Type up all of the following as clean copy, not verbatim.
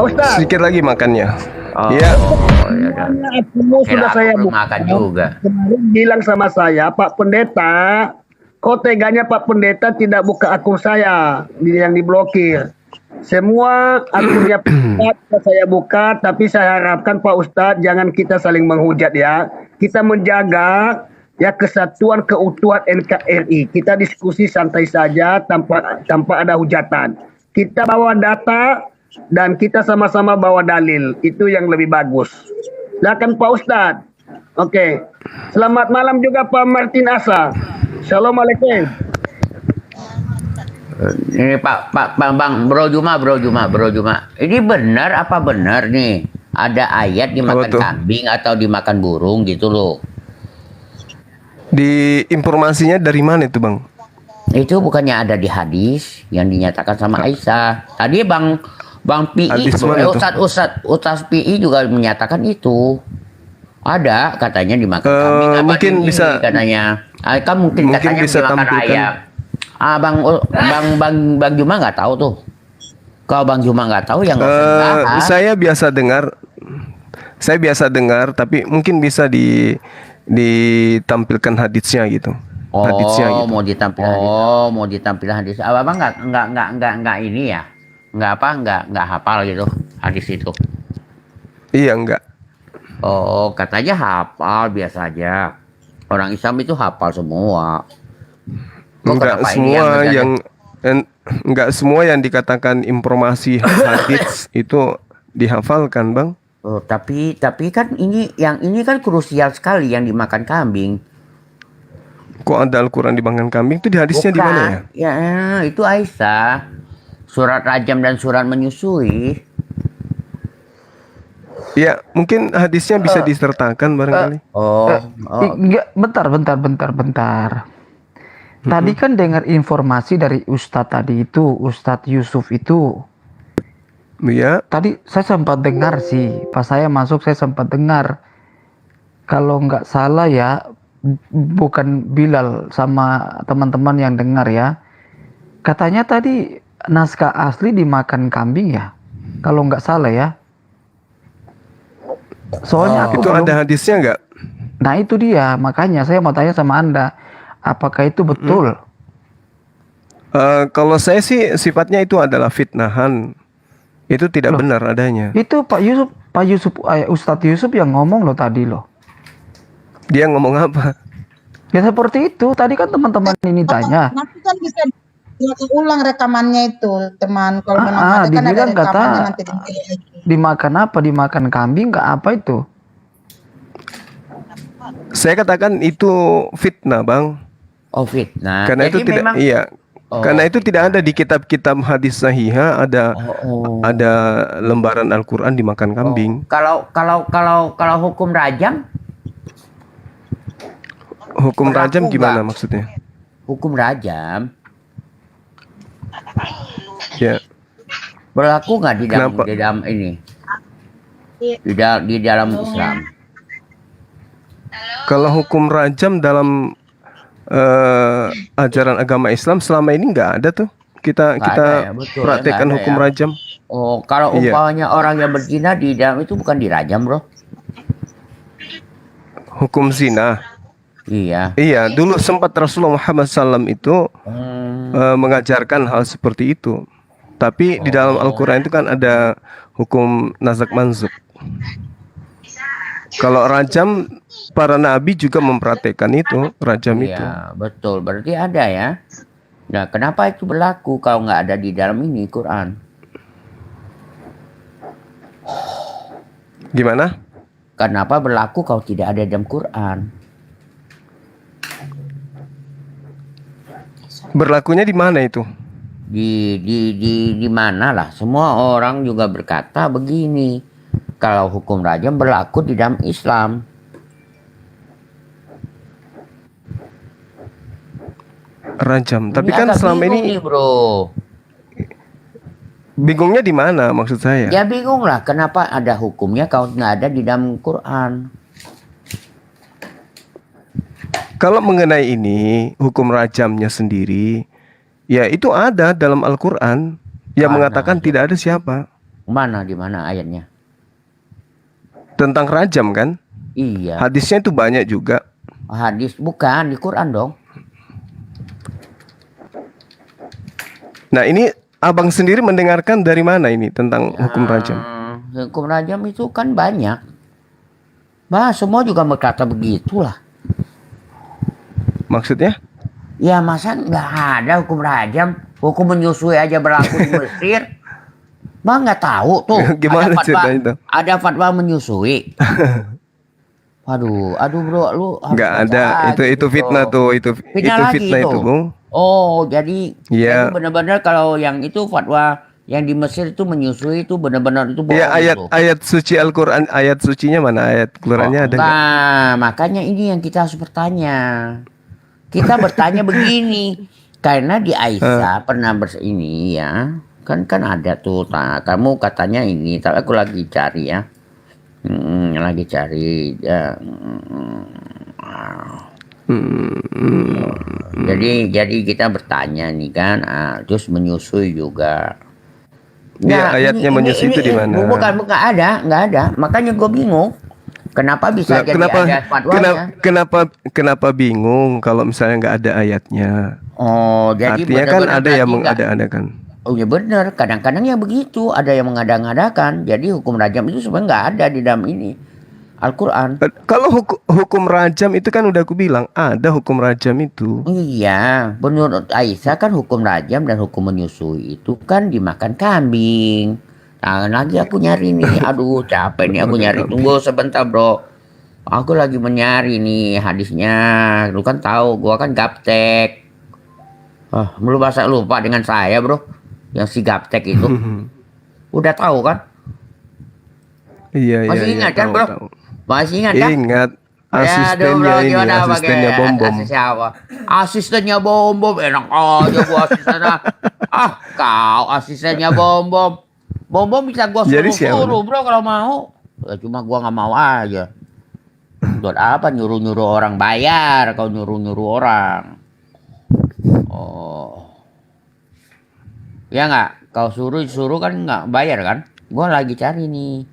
Pak Ustadz. Sedikit lagi makannya. Oh, Iya. ya udah. Semua Kira sudah aku saya belum buka. makan juga. Kemarin bilang sama saya, Pak Pendeta, kok teganya Pak Pendeta tidak buka akun saya yang diblokir. Semua akunnya Pak saya buka, tapi saya harapkan Pak Ustadz jangan kita saling menghujat ya. Kita menjaga ya kesatuan keutuhan NKRI. Kita diskusi santai saja tanpa ada hujatan. Kita bawa data dan kita sama-sama bawa dalil. Itu yang lebih bagus. Silakan Pak Ustadz. Oke. Selamat malam juga Pak Martin Asa. Assalamualaikum. Ini Bang Bro Juma. Ini benar apa benar nih? Ada ayat dimakan kambing atau dimakan burung gitu loh. Di informasinya dari mana itu, Bang? Itu bukannya ada di hadis yang dinyatakan sama Aisyah. Tadi Bang PI, Ustaz PI juga menyatakan itu. Ada katanya dimakan kambing apa mungkin ini, bisa katanya. Kan mungkin katanya bisa dimakan ayam. Bang Juma nggak tahu tuh. Kalau Bang Juma nggak tau yang saya biasa dengar, tapi mungkin bisa ditampilkan haditsnya gitu. Haditsnya gitu. Mau ditampilkan hadis. Abang nggak ini ya? Nggak hafal gitu hadis itu. Iya, enggak. Oh, katanya hafal biasa aja. Orang Islam itu hafal semua. Enggak semua yang dikatakan informasi hadits itu dihafalkan, Bang. Oh, tapi kan yang ini kan krusial sekali yang dimakan kambing. Kok ada Al-Quran dimakan kambing? Itu di hadisnya di mana ya? Ya, itu Aisyah. Surat Rajam dan surat menyusui. Ya, mungkin hadisnya bisa disertakan barangkali. Bentar. Tadi kan dengar informasi dari Ustadz tadi itu, Ustadz Yusuf itu. Iya. Tadi saya sempat dengar sih, pas saya masuk saya sempat dengar. Kalau nggak salah ya, bukan Bilal sama teman-teman yang dengar ya. Katanya tadi naskah asli dimakan kambing ya, kalau nggak salah ya. Soalnya aku itu ada hadisnya nggak? Nah itu dia, makanya saya mau tanya sama Anda, apakah itu betul? Kalau saya sih sifatnya itu adalah fitnahan, itu tidak benar adanya. Itu Ustadz Yusuf yang ngomong loh tadi loh. Dia ngomong apa? Ya seperti itu, tadi kan teman-teman ini tanya. Nanti kan bisa ulang rekamannya itu, teman. Kalau memang ada kan ada rekamannya nanti dimakan apa? Dimakan kambing nggak apa itu? Saya katakan itu fitnah, Bang. Oh, fitnah. Karena jadi itu tidak, karena itu tidak ada di kitab-kitab hadis sahihah ada lembaran Al-Quran dimakan kambing. Kalau hukum rajam? Hukum rajam gimana maksudnya? Hukum rajam. Ya. Berlaku nggak di dalam ini? Di dalam Islam. Kalau hukum rajam dalam ajaran agama Islam selama ini nggak ada tuh. Kita praktekkan hukum rajam. Oh, kalau umpamanya orang yang berzina di dalam itu bukan dirajam, bro? Hukum zina. Iya. Iya, dulu sempat Rasulullah Muhammad SAW itu mengajarkan hal seperti itu. Tapi di dalam Al-Quran itu kan ada hukum nazak manzuk. Kalau rajam, para nabi juga mempraktekkan itu, rajam itu. Iya, betul. Berarti ada ya. Nah, kenapa itu berlaku kalau nggak ada di dalam ini Quran? Gimana? Kenapa berlaku kalau tidak ada dalam Quran? Berlakunya di mana itu? Di mana lah? Semua orang juga berkata begini. Kalau hukum rajam berlaku di dalam Islam. Rajam. Tapi kan selama ini, bro. Bingungnya di mana maksud saya? Ya bingung lah. Kenapa ada hukumnya kalau nggak ada di dalam Quran? Kalau mengenai ini, hukum rajamnya sendiri, ya itu ada dalam Al-Quran yang mengatakan tidak ada siapa. Mana di mana ayatnya? Tentang rajam kan? Iya. Hadisnya itu banyak juga. Hadis bukan di Quran dong. Nah, ini abang sendiri mendengarkan dari mana ini tentang hukum rajam? Hukum rajam itu kan banyak. Bah, semua juga berkata begitulah. Maksudnya? Ya masa nggak ada hukum rajam? Hukum menyusui aja berlaku di Mesir. Bah nggak tahu tuh. Gimana ceritanya itu? Ada fatwa menyusui. Aduh bro, lu harus Nggak baca ada. lagi Itu bro. fitnah tuh. Itu Fitnah lagi fitnah itu, Bung. Oh, jadi Iya. benar-benar kalau yang itu fatwa yang di Mesir itu menyusui itu benar-benar itu bohong. Iya, itu. ayat suci Al-Qur'an, ayat sucinya mana? Ayat Qur'annya ada nggak? Nah, makanya ini yang kita harus bertanya. Kita bertanya begini, karena di Aisyah pernah ini ya, kan ada tuh. Nah, kamu katanya ini, tapi aku lagi cari ya, lagi cari. Ya. Jadi kita bertanya nih kan, terus menyusui juga. Iya, ayatnya menyusui itu di mana? Bukan ada, nggak ada. Makanya gue bingung. Kenapa bisa jadi ada fatwanya? Kenapa bingung kalau misalnya nggak ada ayatnya? Oh, jadi artinya kan ada yang mengada-adakan. Oh ya benar, kadang-kadang ya begitu, ada yang mengada-ngadakan. Jadi hukum rajam itu sebenarnya nggak ada di dalam ini Al-Quran. Kalau hukum rajam itu kan udah aku bilang ada hukum rajam itu. Iya, menurut Aisyah kan hukum rajam dan hukum menyusui itu kan dimakan kambing. Nah, lagi aku nyari nih, aduh capek nih aku nyari. Tunggu sebentar bro, aku lagi menyari nih hadisnya. Lu kan tahu, gua kan gaptek. Lu masa lupa dengan saya bro, yang si gaptek itu. Udah tahu kan? Iya. Masih ingat kan bro? Tahu. Masih ingat kan? Ingat. Asistennya bom-bom. Asistennya bom-bom, enak aja gua asistennya. Kau asistennya bom-bom. Bom-bom bisa gua suruh bro kalau mau. Ya, cuma gua nggak mau aja. Buat apa nyuruh-nyuruh orang bayar, kau nyuruh-nyuruh orang. Oh. Ya nggak? Kau suruh kan nggak bayar kan? Gua lagi cari nih.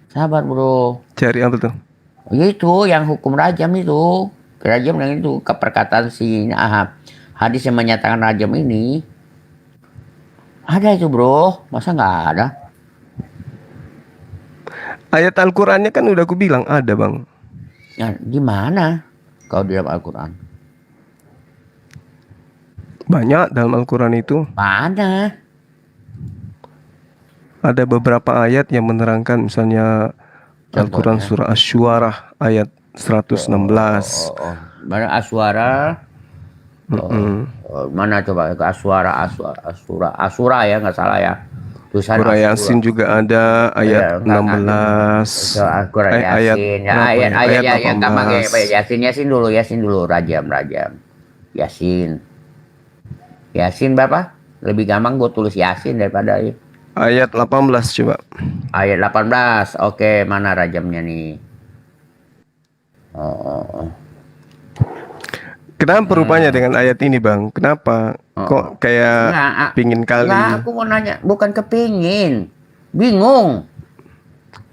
Sabar bro. Cari apa tuh? Itu yang hukum rajam itu. Rajam yang itu perkataan si hadis yang menyatakan rajam ini. Ada itu bro. Masa nggak ada? Ayat Al-Qur'annya kan udah aku bilang ada bang. Ya, di mana? Kau di dalam Al-Quran? Banyak dalam Al-Quran itu. Mana? Ada beberapa ayat yang menerangkan, misalnya Al-Quran surah Asy-Syu'ara ayat 116. Mana Asy-Syu'ara? Mana coba ke Asy-Syu'ara ya, nggak salah ya. Surah Yasin juga ada ayat 16. Ayat yang gampang ya. Yasin dulu rajam. Yasin berapa? Lebih gampang gue tulis Yasin daripada ayat 18 coba. Ayat 18. Oke, mana rajamnya nih? Kenapa rupanya dengan ayat ini bang? Kenapa? Kok kayak pingin kali? Enggak, aku mau nanya. Bukan kepingin. Bingung.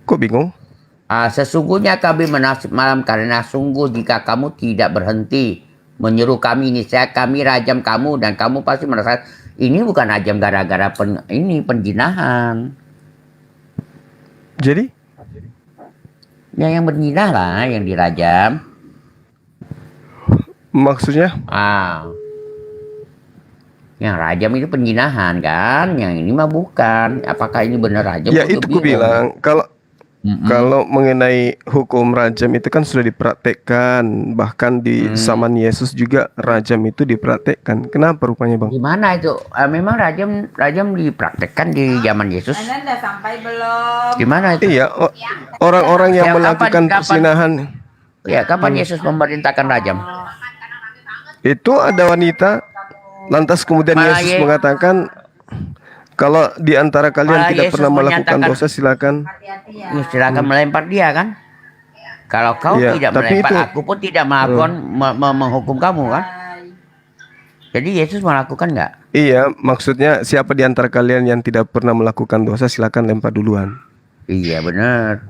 Kok bingung? Sesungguhnya kami menasib malam karena sungguh jika kamu tidak berhenti menyuruh kami, niscaya kami rajam kamu dan kamu pasti merasa ini bukan rajam gara-gara penjinahan. Jadi? Ya yang berzina lah yang dirajam. Maksudnya? Yang rajam itu penjinahan kan, yang ini mah bukan. Apakah ini benar rajam? Ya itu ku bilang kalau mengenai hukum rajam itu kan sudah dipraktekkan, bahkan di zaman Yesus juga rajam itu dipraktekkan. Kenapa rupanya bang? Gimana itu? Memang rajam dipraktekkan di zaman Yesus? Udah sampai belum? Gimana itu? Iya, orang-orang yang melakukan perzinahan. Ya, kapan Yesus memerintahkan rajam? Itu ada wanita, lantas kemudian Yesus mengatakan, kalau di antara kalian tidak pernah melakukan dosa silakan. Ya, silakan melempar dia kan. Kalau kau tidak melempar, aku pun tidak melakukan menghukum kamu kan. Jadi Yesus melakukan nggak? Iya, maksudnya siapa di antara kalian yang tidak pernah melakukan dosa silakan lempar duluan. Iya benar.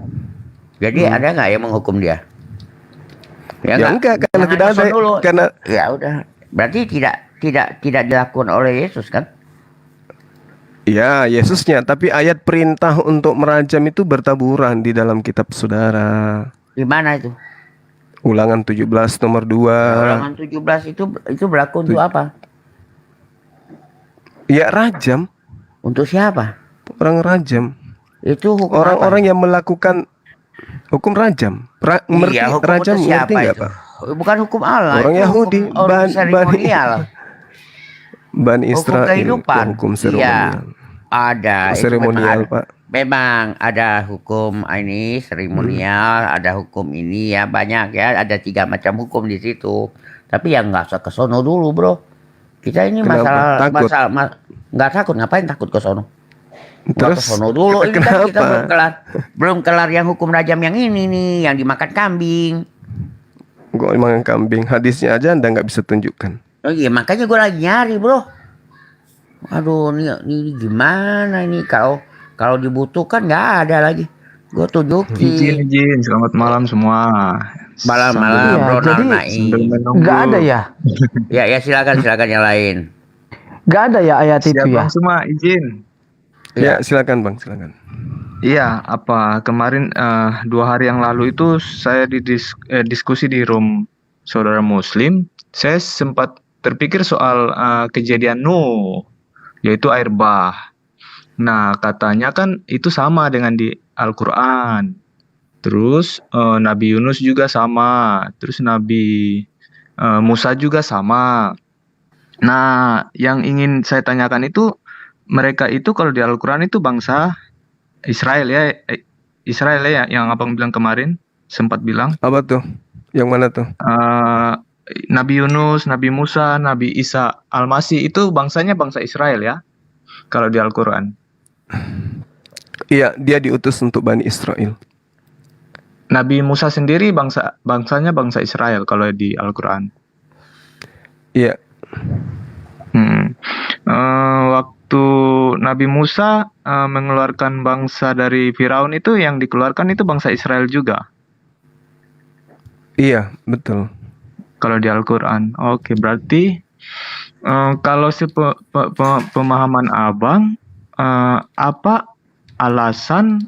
Jadi ada nggak yang menghukum dia? Ya enggak, karena Jangan tidak ada, nyusun dulu. karena Ya udah. Berarti tidak dilakukan oleh Yesus kan? ya Yesusnya, tapi ayat perintah untuk merajam itu bertaburan di dalam kitab saudara. Di mana itu? Ulangan 17 nomor 2. Ulangan 17 itu berlaku untuk apa? Ya rajam, Untuk siapa? orang rajam. Itu hukum Orang-orang apa? yang melakukan hukum rajam. Iya, hukum Rajam itu siapa ngerti nggak, itu? Pak? Bukan hukum Allah. Orang itu Yahudi, hukum seremonial. Bani Hukum Israel itu kehidupan. hukum Iya, seremonial. ada. Itu Seremonial, memang Pak. memang ada hukum ini seremonial, ada hukum ini ya banyak ya. Ada 3 macam hukum di situ. Tapi yang nggak usah ke sono dulu, bro. Kita ini Kenapa? Takut? nggak takut, ngapain takut ke sono? Nggak ke Terus sono dulu. Ini kan kita kenapa? belum kelar yang hukum rajam yang ini nih, yang dimakan kambing. Gue emang kambing. Hadisnya aja Anda nggak bisa tunjukkan. Oh iya, makanya gue lagi nyari, bro. Aduh, ini gimana ini? Kalau dibutuhkan nggak ada lagi. Gue tunjukin. Izin, selamat malam semua. Malam-malam, Iya, bro. jadi Sambil menunggu. nggak ada ya? Ya silakan yang lain. Nggak ada ya ayat itu Siap ya? Bang semua, izin. Ya silakan Bang, silakan. Iya, kemarin 2 hari yang lalu itu saya diskusi di room saudara Muslim. Saya sempat terpikir soal kejadian Nuh, yaitu air bah. Nah, katanya kan itu sama dengan di Al-Quran. Terus Nabi Yunus juga sama. Terus Nabi Musa juga sama. Nah, yang ingin saya tanyakan itu, mereka itu kalau di Al-Quran itu bangsa Israel ya, Israel ya, yang abang bilang kemarin, sempat bilang. Apa tuh? Yang mana tuh? Nabi Yunus, Nabi Musa, Nabi Isa Al-Masih itu bangsanya bangsa Israel ya, kalau di Al-Quran. Iya, dia diutus untuk Bani Israel. Nabi Musa sendiri bangsanya bangsa Israel kalau di Al-Quran. Iya. Waktu Nabi Musa mengeluarkan bangsa dari Firaun itu, yang dikeluarkan itu bangsa Israel juga. Iya, betul. Kalau di Al-Quran. Oke, berarti kalau pemahaman abang, apa alasan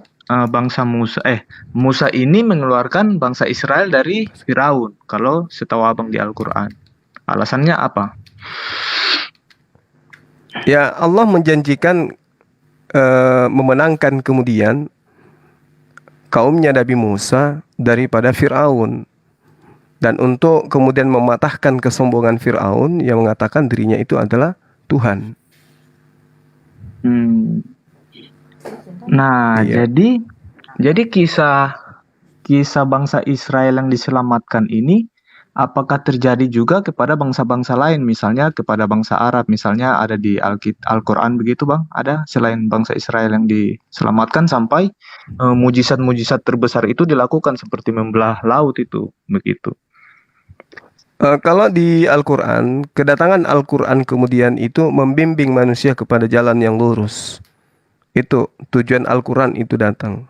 bangsa Musa ini mengeluarkan bangsa Israel dari Firaun? Kalau setahu abang di Al-Quran, alasannya apa? Ya, Allah menjanjikan memenangkan kemudian kaumnya Nabi Musa daripada Firaun. Dan untuk kemudian mematahkan kesombongan Firaun yang mengatakan dirinya itu adalah Tuhan. Nah, Iya. jadi kisah bangsa Israel yang diselamatkan ini, apakah terjadi juga kepada bangsa-bangsa lain, misalnya kepada bangsa Arab, misalnya ada di Al-Quran begitu Bang? Ada selain bangsa Israel yang diselamatkan sampai mujizat-mujizat terbesar itu dilakukan seperti membelah laut itu, begitu. Kalau di Al-Quran, kedatangan Al-Quran kemudian itu membimbing manusia kepada jalan yang lurus. Itu tujuan Al-Quran itu datang.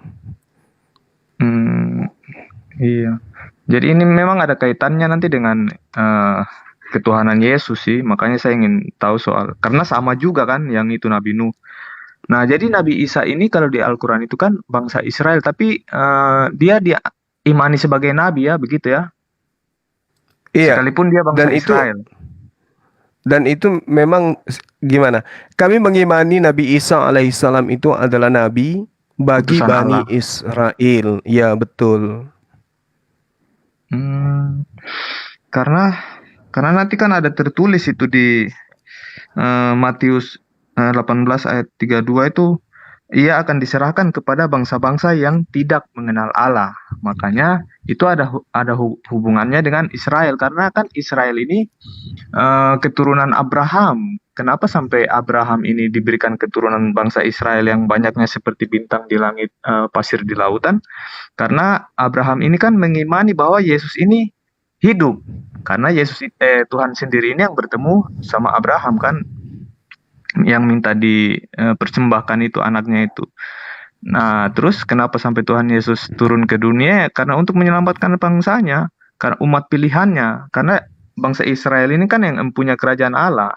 Iya. Jadi ini memang ada kaitannya nanti dengan ketuhanan Yesus sih. Makanya saya ingin tahu soal, karena sama juga kan yang itu Nabi Nuh. Nah, jadi Nabi Isa ini kalau di Al-Quran itu kan bangsa Israel, tapi dia diimani sebagai nabi ya, begitu ya? Iya. Sekalipun dia bangsa Israel. Dan itu memang gimana? Kami mengimani Nabi Isa alaihissalam itu adalah nabi bagi Utusan Bani Allah. Israel. Ya, betul. Karena nanti kan ada tertulis itu di Matius 18 ayat 32 itu, ia akan diserahkan kepada bangsa-bangsa yang tidak mengenal Allah. Makanya itu ada hubungannya dengan Israel, karena kan Israel ini keturunan Abraham. Kenapa sampai Abraham ini diberikan keturunan bangsa Israel yang banyaknya seperti bintang di langit, pasir di lautan? Karena Abraham ini kan mengimani bahwa Yesus ini hidup. Karena Tuhan sendiri ini yang bertemu sama Abraham kan. yang minta dipersembahkan itu anaknya itu. Nah, terus kenapa sampai Tuhan Yesus turun ke dunia? Karena untuk menyelamatkan bangsanya, karena umat pilihannya. Karena bangsa Israel ini kan yang mempunyai kerajaan Allah.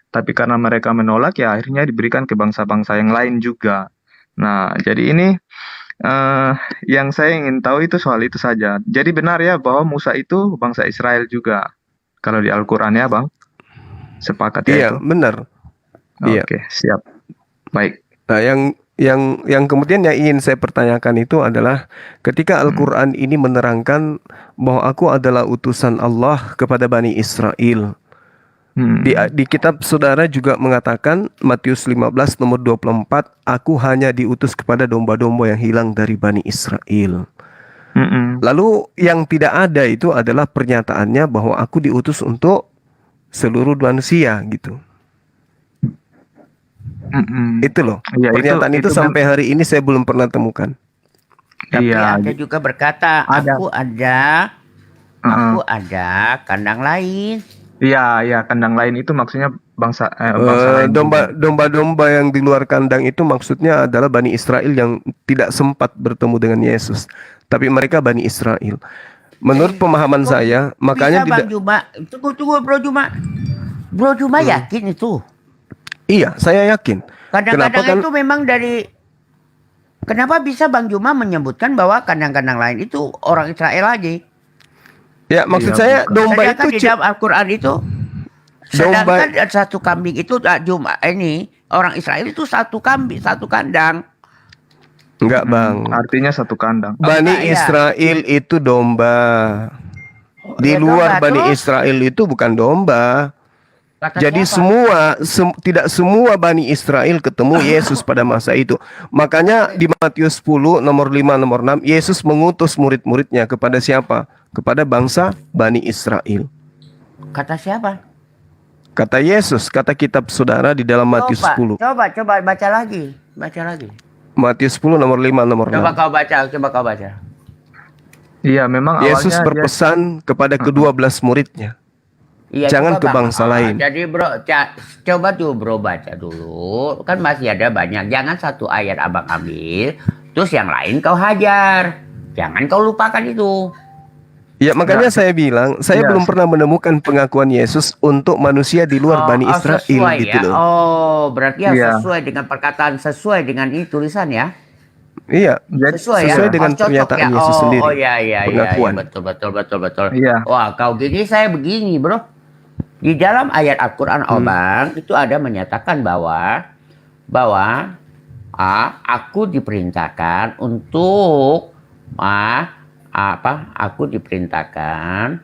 Tapi karena mereka menolak, ya akhirnya diberikan ke bangsa-bangsa yang lain juga. Nah, jadi ini yang saya ingin tahu itu soal itu saja. Jadi benar ya bahwa Musa itu bangsa Israel juga. Kalau di Al-Quran ya, Bang. Sepakat ya Iya, itu? benar. Iya. Oke, siap. Baik. Nah, yang kemudian yang ingin saya pertanyakan itu adalah ketika Al-Quran ini menerangkan bahwa aku adalah utusan Allah kepada Bani Israel. Di kitab saudara juga mengatakan Matius 15 nomor 24, aku hanya diutus kepada domba-domba yang hilang dari Bani Israel. Lalu yang tidak ada itu adalah pernyataannya bahwa aku diutus untuk seluruh manusia gitu. Itu loh. Ya, pernyataan itu sampai hari ini saya belum pernah temukan. Tapi Iya. ada juga berkata, Ada. aku ada kandang lain. Iya, kandang lain itu maksudnya bangsa lain. Domba-domba yang di luar kandang itu maksudnya adalah Bani Israel yang tidak sempat bertemu dengan Yesus. Tapi mereka Bani Israel. Menurut pemahaman saya, makanya Bang Juma, tunggu Bro Juma. Bro Juma yakin itu? Iya, saya yakin. Kadang-kadang itu memang dari. Kenapa bisa Bang Juma menyebutkan bahwa kandang-kandang lain itu orang Israel aja? Ya, maksud saya domba sedangkan itu di dalam Al-Quran itu, sedangkan satu kambing itu Juma ini orang Israel itu satu kambing, satu kandang. Enggak, Bang. Artinya satu kandang. Bani Israel itu domba. Di luar Bani Israel itu bukan domba. Jadi tidak semua Bani Israel ketemu Yesus pada masa itu. Makanya di Matius 10 nomor 5 nomor 6 Yesus mengutus murid-muridnya kepada siapa? Kepada bangsa Bani Israel. Kata siapa? Kata Yesus, kata kitab saudara di dalam Matius 10. Coba baca lagi. Matius 10 nomor 5 nomor 6. Coba kau baca. Iya, memang Yesus awalnya berpesan kepada kedua-belas muridnya. Iya, jangan ke bangsa lain. Jadi Bro, coba tuh Bro baca dulu. Kan masih ada banyak. Jangan satu ayat abang ambil, terus yang lain kau hajar. Jangan kau lupakan itu. Ya, makanya saya bilang, saya belum pernah menemukan pengakuan Yesus untuk manusia di luar Bani Israel sesuai, gitu loh. Oh, berarti sesuai dengan perkataan, sesuai dengan ini tulisan ya. Iya, sesuai dengan pernyataan Yesus sendiri. Oh iya, pengakuan. Betul. Iya. Wah, kau gini saya begini, Bro. Di dalam ayat Al-Quran Abang itu ada menyatakan bahwa aku diperintahkan untuk aku diperintahkan.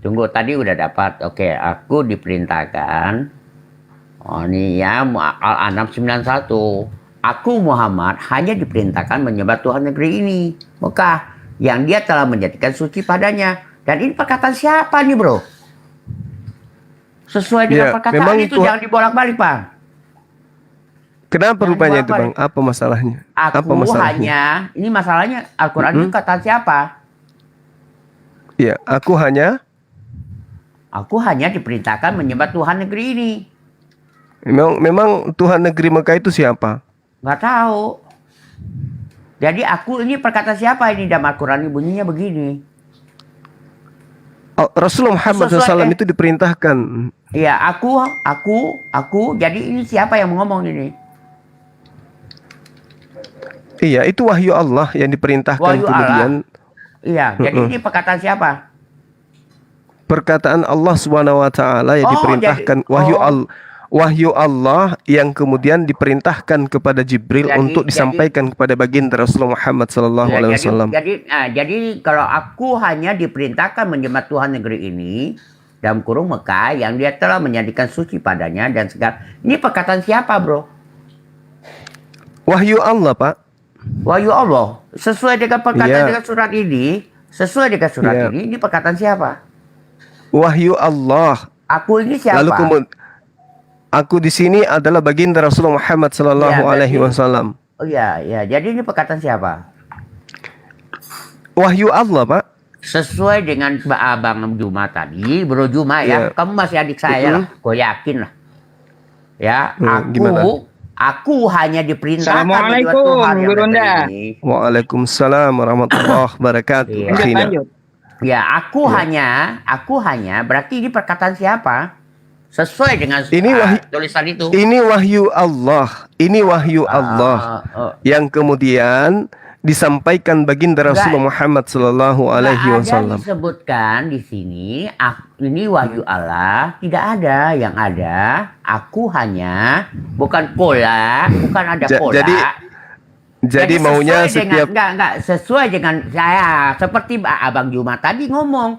Tunggu, tadi udah dapat. Oke, aku diperintahkan. Oh, ini ya Al-An'am 91. Aku Muhammad hanya diperintahkan menyembah Tuhan negeri ini, Mekah, yang dia telah menjadikan suci padanya. Dan ini perkataan siapa nih, Bro? Sesuai dengan perkataan itu, jangan dibolak-balik, Pak. Kenapa rupanya itu, Bang? Apa masalahnya? Ini masalahnya Al-Quran itu kata siapa? Iya, aku hanya diperintahkan menyembah Tuhan negeri ini. Memang Tuhan negeri Mekah itu siapa? Nggak tahu. Jadi ini perkataan siapa ini dalam Al-Quran ini bunyinya begini. Rasulullah Muhammad SAW itu diperintahkan. Iya, aku. Jadi ini siapa yang ngomong ini? Iya, itu wahyu Allah yang diperintahkan wahyu kemudian. Allah. Iya, jadi ini perkataan siapa? Perkataan Allah SWT yang diperintahkan. Wahyu Allah yang kemudian diperintahkan kepada Jibril untuk disampaikan kepada baginda Rasulullah Muhammad SAW. Jadi kalau aku hanya diperintahkan menyembah Tuhan negeri ini dalam kurung Mekah yang dia telah menjadikan suci padanya dan segala. Ini perkataan siapa, Bro? Wahyu Allah, Pak. Wahyu Allah sesuai dengan perkataan dengan surat ini, ini perkataan siapa? Wahyu Allah. Aku ini siapa? Lalu aku di sini adalah baginda Rasulullah Muhammad SAW. Oh iya. Jadi ini perkataan siapa? Wahyu Allah, Pak. Sesuai dengan Abang Juma tadi, Bro Juma ya. Kamu masih adik saya lah, gue yakin lah. Ya, Gimana? aku hanya diperintahkan menjadi Assalamualaikum, Tuhan yang Gurunda. negeri ini. Waalaikumsalam warahmatullahi wabarakatuh. Iya. Lanjut, Akhina. lanjut. Ya, aku hanya berarti ini perkataan siapa? Sesuai dengan Ini tulisan itu. Ini wahyu Allah. Ini wahyu Allah yang kemudian disampaikan baginda Rasulullah Muhammad sallallahu alaihi wasallam. Ada disebutkan di sini ini wahyu Allah, tidak ada. Yang ada aku hanya, bukan pola, bukan ada pola. Jadi maunya setiap enggak sesuai dengan saya, seperti Abang Juma tadi ngomong.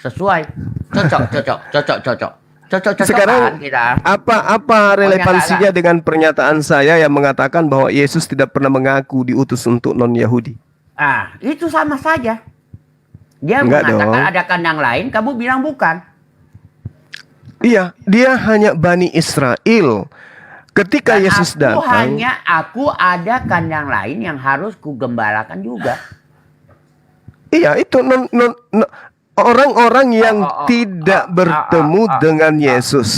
Sesuai. Cocok. Sekarang kita. apa relevansinya dengan pernyataan saya yang mengatakan bahwa Yesus tidak pernah mengaku diutus untuk non-Yahudi? Itu sama saja. Dia Enggak mengatakan dong. ada kandang lain, kamu bilang bukan. Iya, dia hanya Bani Israel. Ketika Dan Yesus datang, aku ada kandang lain yang harus kugembalakan juga. iya itu orang-orang yang tidak bertemu dengan Yesus.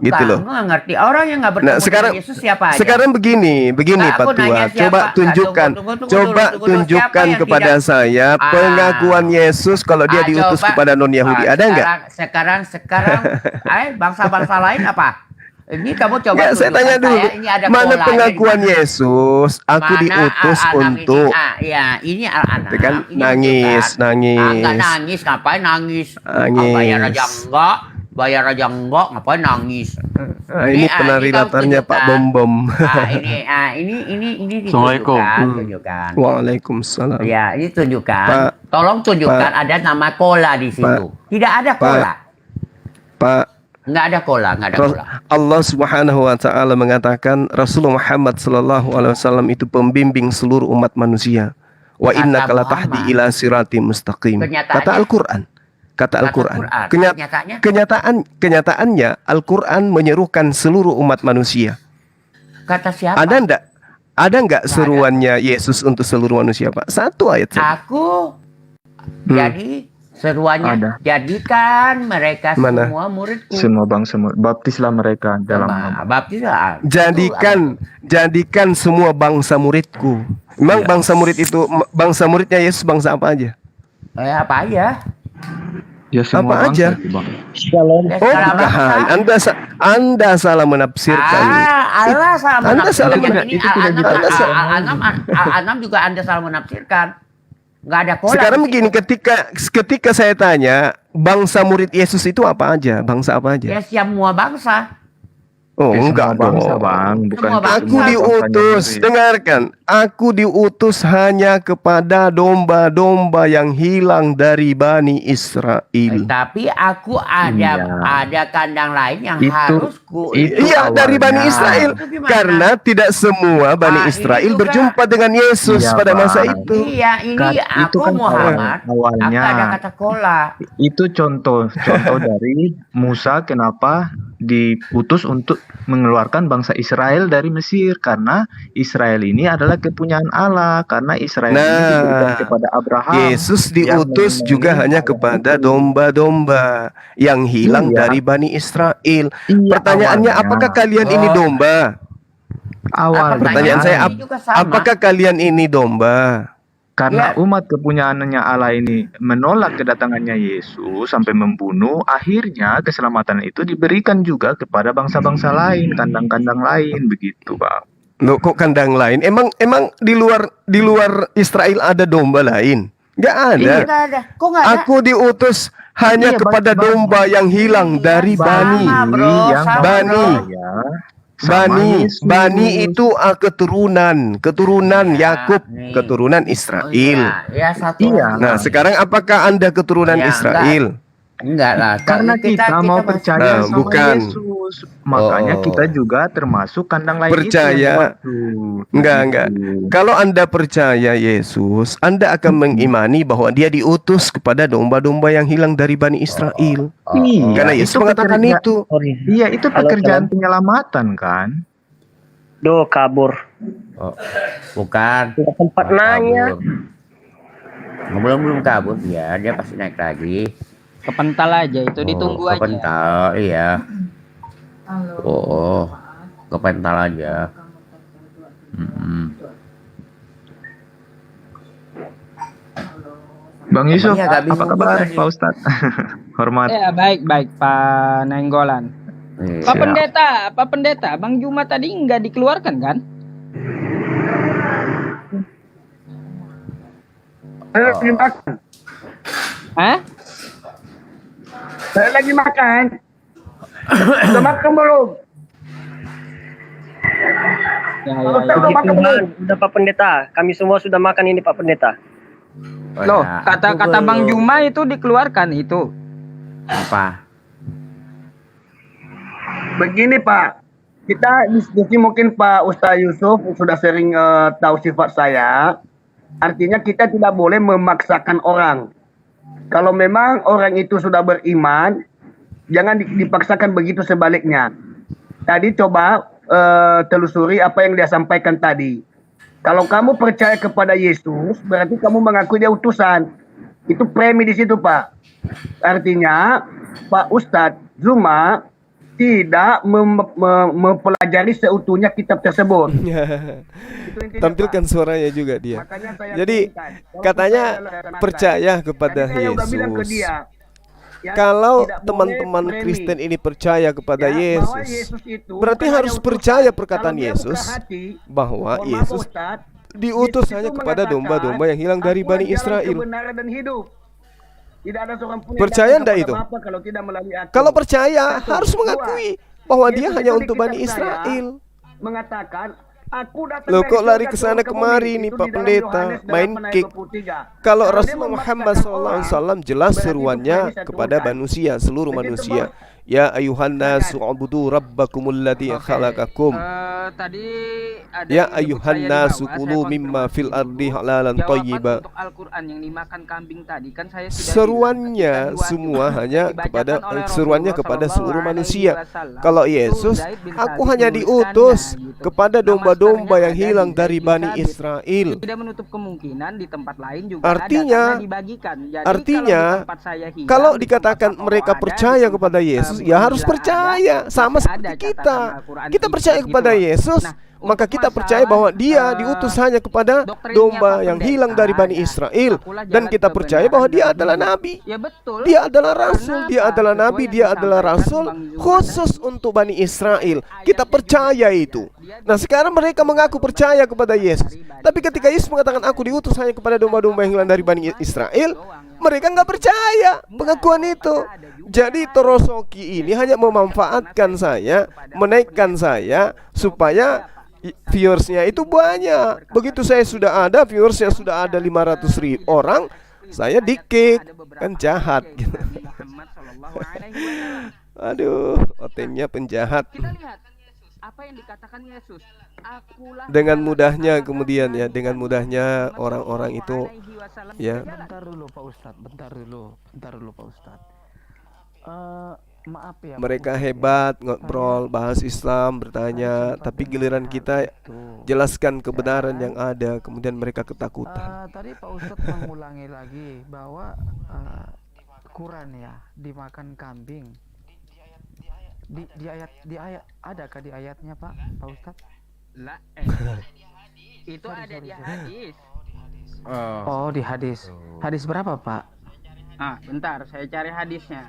Gitu loh. Nggak ngerti. Orang yang nggak bertemu sekarang, dengan Yesus siapa aja? Sekarang begini Nah, Pak aku Tua. nanya Coba siapa? tunjukkan, Tunggu dulu. tunjukkan Siapa yang kepada tidak- saya pengakuan Yesus kalau dia diutus Coba. kepada non-Yahudi. Ada nggak? Sekarang, bangsa-bangsa lain apa? Ini kamu coba. Nggak, saya tanya dulu. Ini ada Mana pola, pengakuan ini. Yesus? Aku Mana diutus anak untuk. ini anak. Itu kan Ini nangis. Enggak nangis, ngapain nangis? Nangis. Bayar aja enggak, ngapain nangis? Ini penari kamu latarnya Pak tunjukkan. Bom Bom. Ini Assalamualaikum. tunjukkan. Waalaikumsalam. Ya, ini tunjukkan. Pak, Tolong tunjukkan ada nama kola di situ. Tidak ada kola. Pak, Nggak ada kola. Allah Subhanahu wa taala mengatakan Rasulullah Muhammad sallallahu alaihi wasallam itu pembimbing seluruh umat manusia. Wa Kata innaka latahdi Muhammad. ila siratim mustaqim. Kenyataannya? Kata Al-Qur'an. Kata Al-Qur'an. Kenyataannya? Kenyataannya Al-Qur'an menyerukan seluruh umat manusia. Kata siapa? Ada enggak seruannya Yesus untuk seluruh manusia, Pak? Satu ayat saja. Aku jadi seruannya Ada. jadikan mereka Mana? semua muridku. Semua bangsa baptislah mereka dalam nama. Baptis Jadikan semua bangsa muridku. Memang bangsa muridnya Yesus bangsa apa aja? apa aja? Ya semua Apa bangsa aja? itu, Bang. Bukan. Anda salah menafsirkan. Allah salah Anda salah menafsirkan. Ini itu tidak Al-An'am juga Anda salah menafsirkan. Nggak ada kola. Sekarang begini, ketika saya tanya bangsa murid Yesus itu apa aja? Bangsa apa aja? Ya semua bangsa. Oh, Ya, enggak semua bangsa, dong. Bang. Bukan Semua bangsa. Aku semua diutus, bangsanya dengarkan. Aku diutus hanya kepada domba-domba yang hilang dari Bani Israel. Tapi aku ada kandang lain yang Itu- harus ku. itu Iya, dari Bani awalnya. Israel. Itu gimana? Karena tidak semua Bani ini Israel juga- berjumpa dengan Yesus Iya, pada masa Bang. itu. Iya, ini Itu aku kan Muhammad. awalnya. Aku ada kata kola. Itu contoh dari Musa kenapa diutus untuk mengeluarkan bangsa Israel dari Mesir, karena Israel ini adalah kepunyaan Allah, karena Israel ini diberikan kepada Abraham. Yesus yang diutus melindungi juga hanya Allah kepada itu. domba-domba yang hilang Iya. dari Bani Israel. Iya, Pertanyaannya, awalnya. apakah kalian ini domba? Awalnya. Pertanyaan saya, ini juga sama. apakah kalian ini domba? Karena Ya. umat kepunyaannya Allah ini menolak kedatangannya Yesus sampai membunuh, akhirnya keselamatan itu diberikan juga kepada bangsa-bangsa lain, kandang-kandang lain, begitu, Bang. Loh, kok kandang lain? Emang di luar Israel ada domba lain? Nggak ada. Nggak ada. Kok nggak ada? Aku diutus hanya Iya, kepada Bang. domba yang hilang dari Sama, Bani. bro. yang Sama, Bani. percaya sama Yesus. Bani itu keturunan Yakub, nih. keturunan Oh, Israel. iya, satu. Iya. lagi. Nah, sekarang apakah Anda keturunan Ya, Israel? Enggak lah. Karena kita mau masih- percaya Nah, sama bukan. Yesus, makanya Oh. kita juga termasuk kandang lain Percaya. itu yang dimaksud. Enggak. Begitu. Kalau Anda percaya Yesus, Anda akan mengimani bahwa dia diutus kepada domba-domba yang hilang dari Bani Israel. Iya, Karena Yesus mengatakan pekerja- itu. Iya, itu pekerjaan penyelamatan kan. Do kabur. Bukan. Nggak sempat nanya. Belum kabur ya, dia pasti naik lagi. Kepental aja itu ditunggu aja. Kepental, iya. Oh, kepental aja. Bang Yusuf, Abangnya agak apa bingung kabar juga nih. Pak Ustadz? Hormat. Ya, baik Pak Nainggolan. Iya. Pak Pendeta, Bang Juma tadi nggak dikeluarkan kan? Saya lagi makan. Hah? Saya lagi makan. Sudah makan belum? Ya. Udah makan belum? Sudah Pak Pendeta, kami semua sudah makan ini Pak Pendeta. Loh, Nah, kata Bang Juma itu dikeluarkan itu. apa? Begini Pak, kita diskusi mungkin Pak Ustaz Yusuf sudah sering tahu sifat saya. Artinya kita tidak boleh memaksakan orang. Kalau memang orang itu sudah beriman, jangan dipaksakan begitu sebaliknya. Tadi coba telusuri apa yang dia sampaikan tadi. Kalau kamu percaya kepada Yesus, berarti kamu mengakui dia utusan. Itu premi di situ Pak. Artinya Pak Ustadz Zuma tidak mempelajari seutuhnya kitab tersebut. Itu intinya, Tampilkan Pak. suaranya juga dia. Makanya saya Jadi inginkan, kalau katanya saya adalah percaya kepada Tadi saya udah bilang ke Yesus. dia, ya, Kalau tidak boleh teman-teman premi. Kristen ini percaya kepada Ya, bahwa Yesus, Yesus itu berarti bukan harus hanya percaya utusan. perkataan Kalau dia Yesus buka hati, bahwa mohon maaf, Yesus Ustadz, diutus Yesus hanya itu kepada mengatakan, domba-domba yang hilang dari "Akulah Bani jalan, Israel. kebenaran dan hidup. Tidak ada seorang pun yang Percaya datang ndak kepada itu? Bapa kalau tidak melalui aku." Kalau percaya Satu. harus Dua, mengakui bahwa dia Yesus hanya itu di untuk kitab Bani saya Israel. mengatakan, "Aku datang Loh, dari kok lari surga ke sana turun ke kemari bumi." nih, Itu Pak di dalam Pendeta? Yohanes Main 8 ayat kick. 23. Kalau Kalau dia Rasulullah Muhammad memaksakan orang, SAW jelas berarti itu seruannya premi saya kepada turunkan. manusia, seluruh Begitu, manusia. Bos. Ya ayuhan nasu ubudu rabbakumul ladzi Oke. khalaqakum. Tadi ada Ya yang nyebut ayuhan saya di nasu bawah, kulu saya mimma konfirmasi fil ardi dulu. halalan Jawaban thayyiba. untuk Al-Quran yang dimakan kambing tadi kan saya sudah Seruannya bilang ketika semua dua hanya dibacakan kepada oleh seruannya Rasulullah kepada Shallallahu seluruh Alaihi manusia. Wasallam, Kalau itu Yesus, Zaid bin aku Thabit hanya menuliskannya, diutus gitu. kepada Nama domba-domba starnya yang ada hilang di dari Zaid bin Bani Thabit. Israel. Tidak menutup kemungkinan di tempat lain juga Artinya- ada karena dibagikan. Jadi Artinya, kalau di tempat saya hilang, kalau di dikatakan tempat mereka ada, percaya di tempat, kepada Yesus, ya Bang harus Bilal percaya. ada, Sama masih seperti ada kita. catatan Al-Quran Kita itu, percaya gitu, kepada Bang. Yesus, Nah, maka untuk kita percaya masalah, bahwa dia diutus hanya kepada doktrinnya domba Pak yang Pendeta, hilang dari Bani ya, Israel. akulah Dan jalan kita percaya kebenaran bahwa dia dan adalah hidup. nabi. Ya betul. Dia adalah rasul, Karena dia apa? adalah Sesuai nabi, yang dia adalah disampaikan rasul Bang Zuma khusus tadi. untuk Bani Israel. Ayatnya Kita juga percaya tidak. itu. Dia Nah sekarang mereka mengaku percaya kepada Yesus. Tapi ketika Yesus mengatakan aku diutus hanya kepada domba-domba yang hilang dari Bani Israel, mereka nggak percaya pengakuan itu. Jadi Torosoki ini hanya memanfaatkan saya, menaikkan saya supaya viewersnya itu banyak. Begitu saya sudah ada, viewersnya sudah ada 500.000 orang, saya di-kick. Kan jahat gitu. Aduh, otengnya penjahat. Kita lihat apa yang dikatakan Yesus. Akulah Dengan jalan, mudahnya akulah kemudian ya, terang. dengan mudahnya Muhammad orang-orang itu Alaihi Wasallam ya. jalan. Bentar dulu Pak Ustadz, bentar dulu Pak Ustadz. Maaf ya Pak Mereka Ustadz, hebat ya. ngobrol, bahas Islam, bertanya, Saya tapi sempat giliran dengar kita itu. jelaskan kebenaran Ya. yang ada, kemudian mereka ketakutan. Tadi Pak Ustadz mengulangi lagi bahwa Quran ya dimakan kambing. Di ayat adakah di ayatnya Pak Ustadz? Lah, itu ada di hadis. Oh di hadis. Hadis berapa Pak? Bentar, saya cari hadisnya.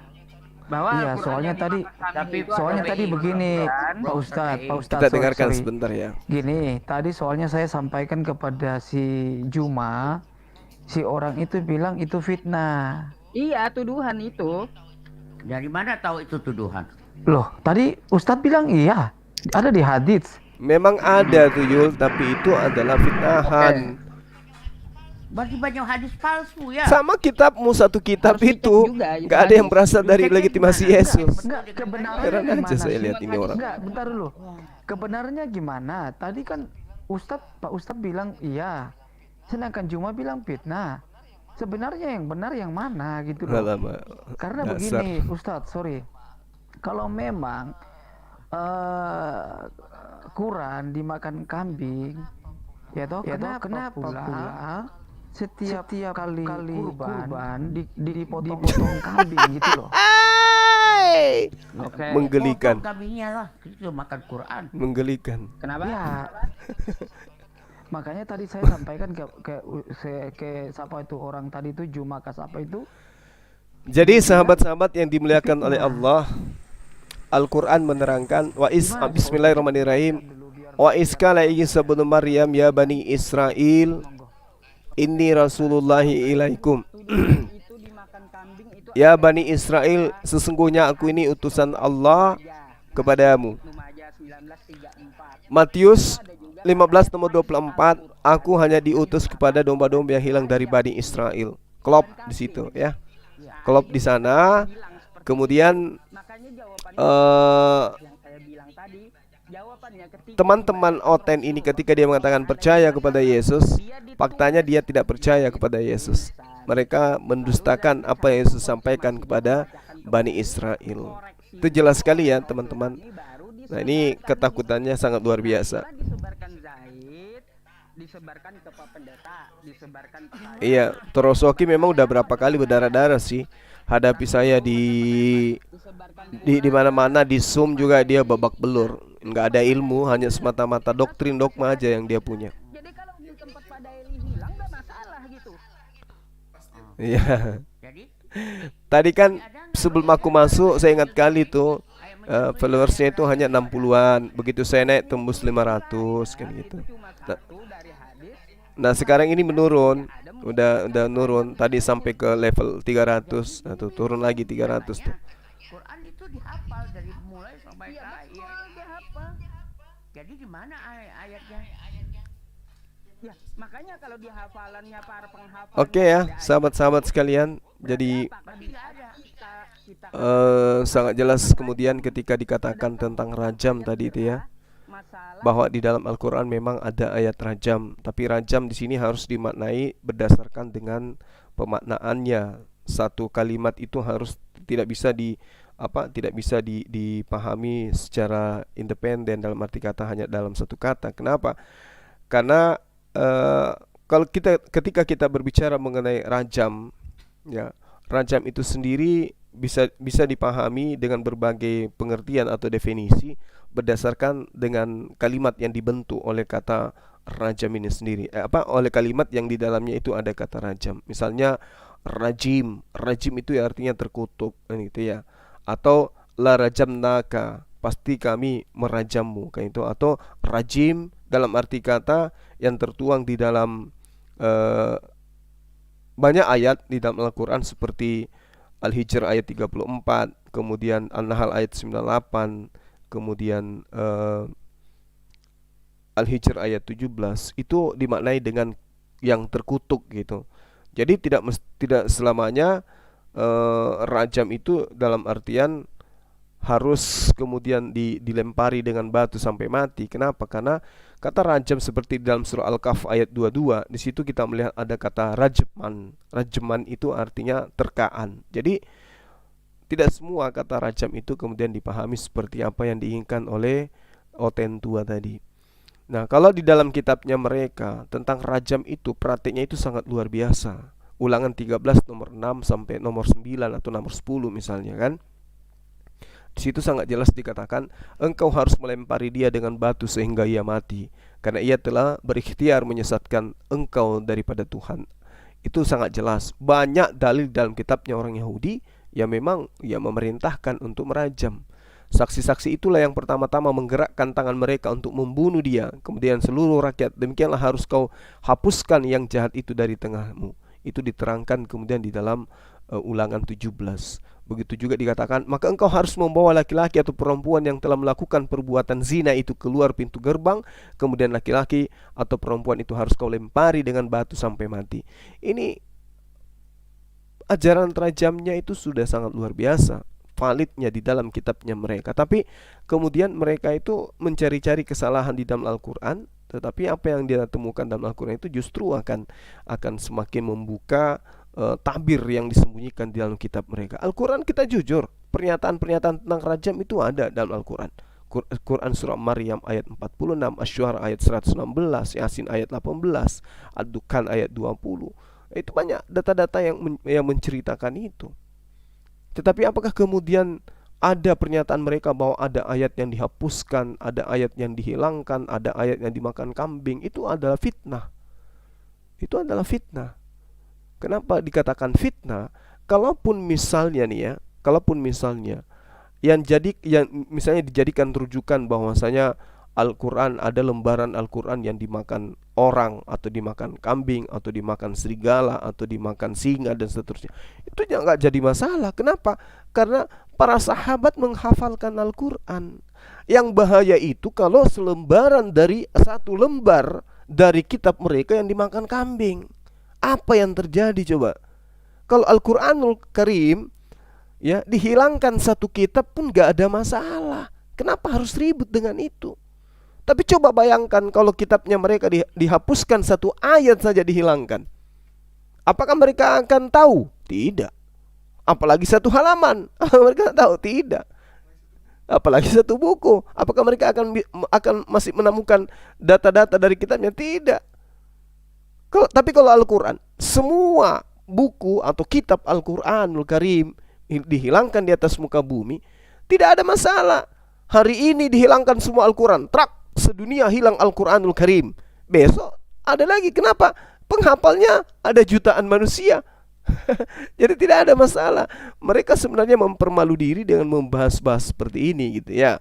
Bahwa Iya, Al-Quran soalnya yang tadi- dimakan kambing Tapi itu Soalnya ada tadi di begini Al-Quran. Pak Ustadz, Kita sorry, dengarkan sorry. sebentar ya. Gini, tadi soalnya saya sampaikan kepada si Juma, si orang itu bilang itu fitnah. Iya, tuduhan itu. Dari mana tahu itu tuduhan? Loh, tadi Ustadz bilang iya, ada di hadits. Memang ada tuh Yul, tapi itu adalah fitnahan. Berarti banyak hadis palsu ya. Sama kitabmu, satu kitab Harus dicek itu juga, itu nggak ada yang hadis. berasal dari Diceknya legitimasi gimana? Yesus. Enggak, kebenarannya Heran aja gimana saya sih? lihat ini orang. Enggak, bentar dulu. Kebenarannya gimana? Tadi kan Pak Ustadz bilang iya, sedangkan Juma bilang fitnah. Sebenarnya yang benar yang mana gitu loh. Alamak, Karena dasar. begini, Ustadz, sorry. Kalau memang Quran dimakan kambing, ya toh, kenapa pula setiap kali kurban dipotong kambing gitu loh. Oke. Menggelikan. Potong kambingnya lah, itu makan Quran. Menggelikan. Kenapa? Ya. Makanya tadi saya sampaikan ke siapa itu orang tadi itu Jumakas apa itu? Jadi sahabat-sahabat yang dimuliakan oleh Allah, Al-Quran menerangkan Bismillahirrahmanirrahim. Wa iskala Isa bin Maryam ya bani Israel inni rasulullahi ilaikum. Itu dimakan kambing itu Ya bani Israel, sesungguhnya aku ini utusan Allah kepadamu. Lumajah 1934. Matius 15 nomor 24, aku hanya diutus kepada domba-domba yang hilang dari bani Israel. Klop di situ ya. Klop di sana. Kemudian Makanya jawabannya yang saya bilang tadi, jawabannya ketika teman-teman Oten ini ketika dia mengatakan percaya kepada Yesus, faktanya dia tidak percaya kepada Yesus. Mereka mendustakan apa yang Yesus sampaikan kepada Bani Israel. Itu jelas sekali ya teman-teman. Nah ini ketakutannya sangat luar biasa. disebarkan Zaid, disebarkan ke Pak Pendeta, disebarkan ke saya. Iya, Torosoki memang udah berapa kali berdarah-darah sih. Hadapi saya di mana-mana, di Zoom juga dia babak belur. Nggak ada ilmu, hanya semata-mata doktrin dogma aja yang dia punya. Jadi kalau di tempat Pak Daeli hilang nggak masalah gitu. Iya. Jadi Tadi kan sebelum aku masuk saya ingat kali tuh followersnya itu hanya 60-an. Begitu saya naik tembus 500 kan gitu. Nah sekarang ini menurun. Udah nurun. Tadi sampai ke level 300 atau turun lagi 300 tuh. Quran itu dihafal dari mulai sampai ke akhir. Jadi di mana ayatnya? Ya, makanya kalau di hafalannya para penghafal Oke ya, sahabat-sahabat sekalian. Jadi tapi nggak ada kita sangat jelas kemudian ketika dikatakan tentang rajam tadi itu ya, masalah bahwa di dalam Al-Quran memang ada ayat rajam, tapi rajam di sini harus dimaknai berdasarkan dengan pemaknaannya. Satu kalimat itu harus tidak bisa dipahami secara independen dalam arti kata hanya dalam satu kata. Kenapa? Karena kalau ketika kita berbicara mengenai rajam, ya, rajam itu sendiri bisa dipahami dengan berbagai pengertian atau definisi berdasarkan dengan kalimat yang dibentuk oleh kata rajam ini sendiri. Oleh kalimat yang di dalamnya itu ada kata rajam. Misalnya rajim itu ya artinya terkutuk, gitu ya. Atau la rajamnaka, pasti kami merajammu, kayak itu. Atau rajim dalam arti kata yang tertuang di dalam banyak ayat di dalam Al-Quran seperti Al-Hijr ayat 34, kemudian An-Nahl ayat 98, kemudian Al-Hijr ayat 17, itu dimaknai dengan yang terkutuk gitu. Jadi tidak selamanya rajam itu dalam artian harus kemudian dilempari dengan batu sampai mati. Kenapa? Karena kata rajam seperti dalam surah Al-Kahf ayat 22, di situ kita melihat ada kata rajman. Rajman itu artinya terkaan. Jadi tidak semua kata rajam itu kemudian dipahami seperti apa yang diinginkan oleh Oten tua tadi. Nah, kalau di dalam kitabnya mereka tentang rajam itu praktiknya itu sangat luar biasa. Ulangan 13 nomor 6 sampai nomor 9 atau nomor 10 misalnya kan. Di situ sangat jelas dikatakan engkau harus melempari dia dengan batu sehingga ia mati, karena ia telah berikhtiar menyesatkan engkau daripada Tuhan. Itu sangat jelas. Banyak dalil dalam kitabnya orang Yahudi yang memang memerintahkan untuk merajam. Saksi-saksi itulah yang pertama-tama menggerakkan tangan mereka untuk membunuh dia. Kemudian seluruh rakyat, demikianlah harus kau hapuskan yang jahat itu dari tengahmu. Itu diterangkan kemudian di dalam Ulangan 17. Begitu juga dikatakan, maka engkau harus membawa laki-laki atau perempuan yang telah melakukan perbuatan zina itu keluar pintu gerbang, kemudian laki-laki atau perempuan itu harus kau lempari dengan batu sampai mati. Ini ajaran rajamnya itu sudah sangat luar biasa, validnya di dalam kitabnya mereka. Tapi kemudian mereka itu mencari-cari kesalahan di dalam Al-Quran, tetapi apa yang dia temukan dalam Al-Quran itu justru akan semakin membuka tabir yang disembunyikan di dalam kitab mereka. Al-Quran kita jujur, pernyataan-pernyataan tentang rajam itu ada dalam Al-Quran. Quran surah Maryam ayat 46, Asy-Syu'ara ayat 116, Yasin ayat 18, Ad-Dukhan ayat 20. Itu banyak data-data yang menceritakan itu. Tetapi apakah kemudian ada pernyataan mereka bahwa ada ayat yang dihapuskan, ada ayat yang dihilangkan, ada ayat yang dimakan kambing. Itu adalah fitnah. Itu adalah fitnah. Kenapa dikatakan fitnah? Kalaupun misalnya nih ya, kalaupun misalnya yang misalnya dijadikan rujukan bahwasanya Al-Quran, ada lembaran Al-Quran yang dimakan orang, atau dimakan kambing, atau dimakan serigala, atau dimakan singa, dan seterusnya, itu nggak jadi masalah. Kenapa? Karena para sahabat menghafalkan Al-Quran. Yang bahaya itu kalau selembaran dari satu lembar dari kitab mereka yang dimakan kambing. Apa yang terjadi coba? Kalau Al-Quranul Karim ya dihilangkan satu kitab pun gak ada masalah. Kenapa harus ribut dengan itu? Tapi coba bayangkan kalau kitabnya mereka dihapuskan, satu ayat saja dihilangkan. Apakah mereka akan tahu? Tidak. Apalagi satu halaman. Mereka tahu? Tidak. Apalagi satu buku. Apakah mereka akan masih menemukan data-data dari kitabnya? Tidak. Tapi kalau Al-Quran, semua buku atau kitab Al-Quranul Karim dihilangkan di atas muka bumi, tidak ada masalah. Hari ini dihilangkan semua Al-Quran, sedunia hilang Al-Quranul Karim. Besok ada lagi. Kenapa? Penghafalnya ada jutaan manusia. Jadi tidak ada masalah. Mereka sebenarnya mempermalu diri dengan membahas-bahas seperti ini gitu ya.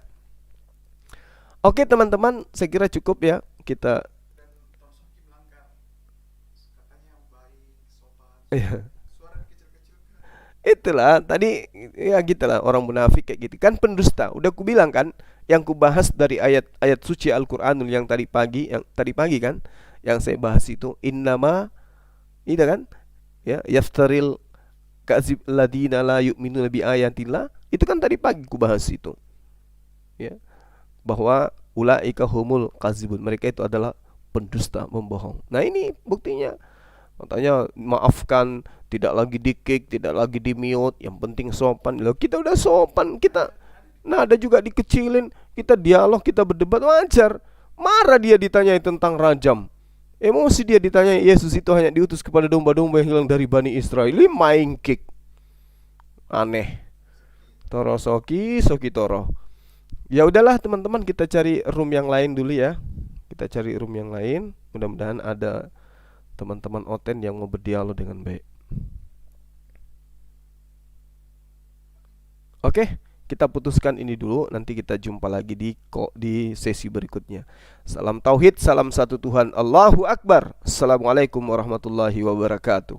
Oke teman-teman, saya kira cukup ya. Kita itulah tadi ya, gitulah orang munafik kayak gitu kan, pendusta. Udah ku bilang kan, yang ku bahas dari ayat-ayat suci Al-Qur'anul yang tadi pagi kan, yang saya bahas itu innama, itu kan ya, yaftaril kazib ladina la yu'minuna bi ayatillah. Itu kan tadi pagi ku bahas itu. Ya. Bahwa ulaika humul kazibun, mereka itu adalah pendusta, membohong. Nah, ini buktinya. Katanya maafkan, tidak lagi di-kick, tidak lagi di-mute, yang penting sopan. Loh, kita udah sopan, kita nada juga dikecilin, kita dialog, kita berdebat, wajar. Marah dia ditanyai tentang rajam. Emosi dia ditanyai Yesus itu hanya diutus kepada domba-domba yang hilang dari Bani Israel. Ini main kick. Aneh. Toro soki toro. Ya udahlah teman-teman, kita cari room yang lain dulu ya. Kita cari room yang lain. Mudah-mudahan ada teman-teman Oten yang mau berdialog dengan baik. Oke, kita putuskan ini dulu. Nanti kita jumpa lagi di sesi berikutnya. Salam tauhid, salam satu Tuhan. Allahu Akbar. Assalamualaikum warahmatullahi wabarakatuh.